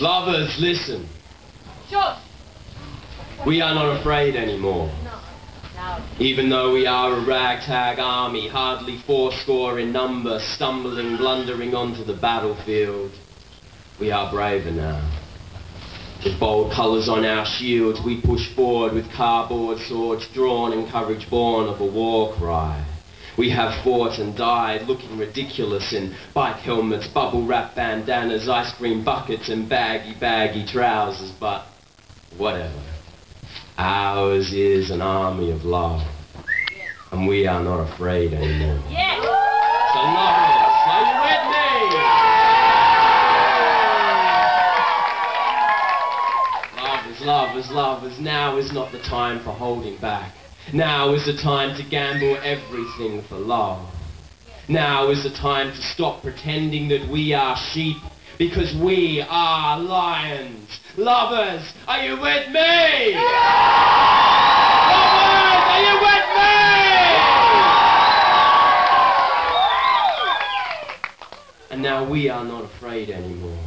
Lovers, listen. Sure. We are not afraid anymore. No. Even though we are a ragtag army, hardly fourscore in number, stumbling, blundering onto the battlefield, we are braver now. With bold colours on our shields, we push forward with cardboard swords drawn and courage born of a war cry. We have fought and died looking ridiculous in bike helmets, bubble-wrap bandanas, ice cream buckets and baggy trousers, but whatever. Ours is an army of love, and we are not afraid anymore. Yeah. So lovers, are you with me? Lovers, now is not the time for holding back. Now is the time to gamble everything for love. Now is the time to stop pretending that we are sheep, because we are lions. Lovers, are you with me? Lovers, are you with me? And now we are not afraid anymore.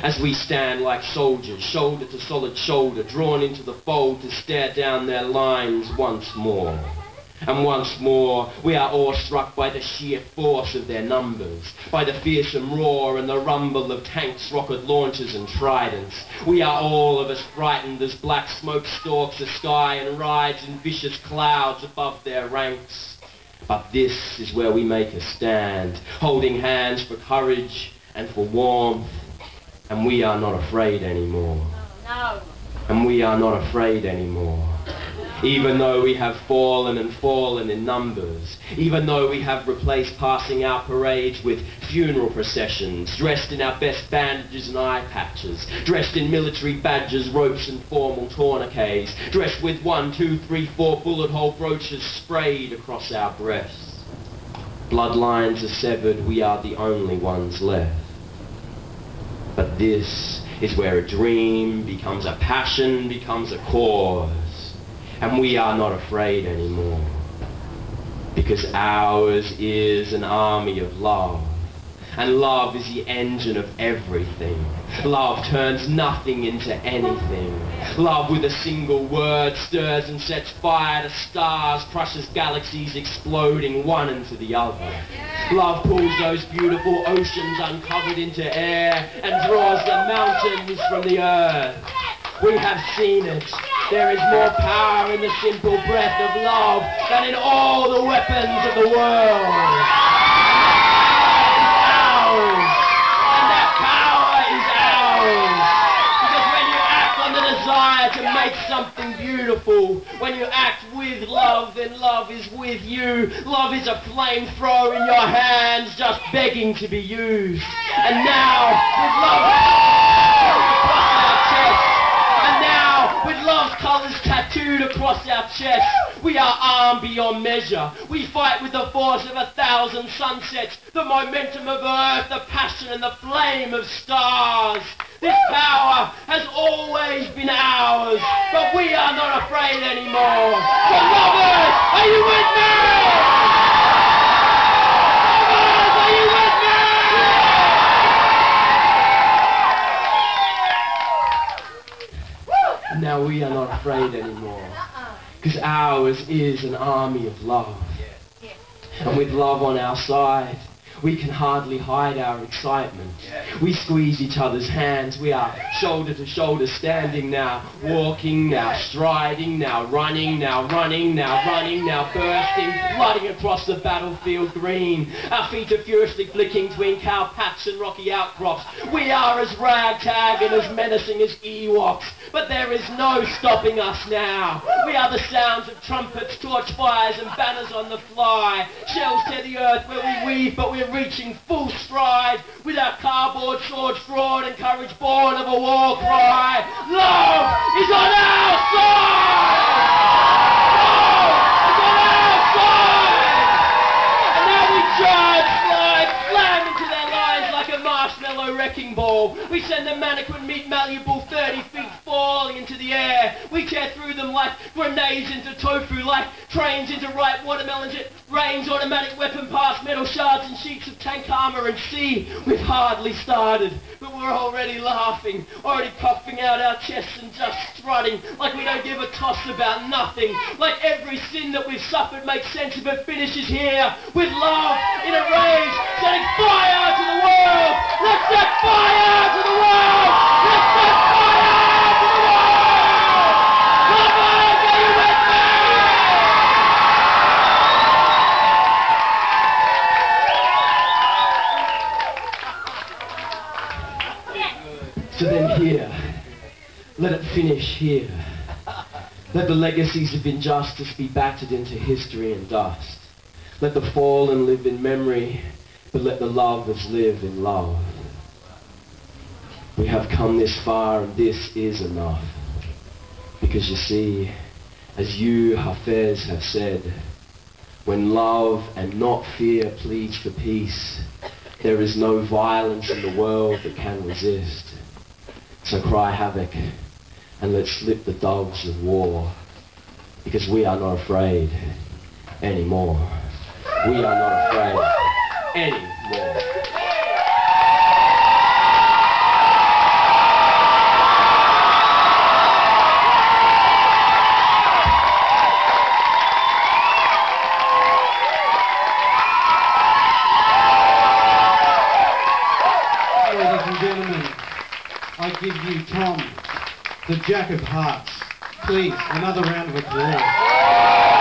As we stand like soldiers, shoulder to solid shoulder, drawn into the fold to stare down their lines once more. And once more, we are awestruck by the sheer force of their numbers, by the fearsome roar and the rumble of tanks, rocket launchers and tridents. We are all of us frightened as black smoke stalks the sky and rides in vicious clouds above their ranks. But this is where we make a stand, holding hands for courage and for warmth. And we are not afraid anymore. No. And we are not afraid anymore. Even though we have fallen in numbers, even though we have replaced passing out parades with funeral processions, dressed in our best bandages and eye patches, dressed in military badges, ropes and formal tourniquets, dressed with 1, 2, 3, 4 bullet hole brooches sprayed across our breasts. Bloodlines are severed, we are the only ones left. But this is where a dream becomes a passion, becomes a cause. And we are not afraid anymore. Because ours is an army of love. And love is the engine of everything. Love turns nothing into anything. Love with a single word stirs and sets fire to stars, crushes galaxies exploding one into the other. Love pulls those beautiful oceans uncovered into air and draws the mountains from the earth. We have seen it. There is more power in the simple breath of love than in all the weapons of the world. To make something beautiful. When you act with love, then love is with you. Love is a flamethrower in your hands, just begging to be used. And now, with love across our chest, and now, with love's colours tattooed across our chest, we are armed beyond measure. We fight with the force of 1,000 sunsets, the momentum of earth, the passion and the flame of stars. This power has always been ours, but we are not afraid anymore. So lovers, are you with me? Lovers, are you with me? And now we are not afraid anymore, because ours is an army of love. And with love on our side, we can hardly hide our excitement. We squeeze each other's hands. We are shoulder to shoulder, standing now, walking now, striding now, running now, running now, running now, bursting, flooding across the battlefield green. Our feet are furiously flicking between cow paths and rocky outcrops. We are as ragtag and as menacing as Ewoks, but there is no stopping us now. We are the sounds of trumpets, torch fires and banners on the fly. Shells tear the earth where we weave, but we're reaching full stride with our cardboard swords drawn and courage born of a war cry. Love is on our side! Love is on our side! And now we charge, slide, slam into their lines like a march marshmallow wrecking ball. We send the mannequin meat malleable 30 feet falling into the air. We tear through them like grenades into tofu, like trains into ripe watermelons. It rains automatic weapon past metal shards and sheets of tank armor. And see, we've hardly started, but we're already laughing, already puffing out our chests and just strutting like we don't give a toss about nothing. Like every sin that we've suffered makes sense if it finishes here with love in a rage, setting fire to the world. Let's set fire to the world. Let's set fire to the world. Come on, are you with me? So then here, let it finish here. Let the legacies of injustice be battered into history and dust. Let the fallen live in memory, but let the lovers live in love. We have come this far and this is enough. Because you see, as you, Hafez, have said, when love and not fear pleads for peace, there is no violence in the world that can resist. So cry havoc and let's slip the dogs of war, because we are not afraid anymore. We are not afraid anymore. Ladies and gentlemen, I give you Tom, the Jack of Hearts. Please, another round of applause.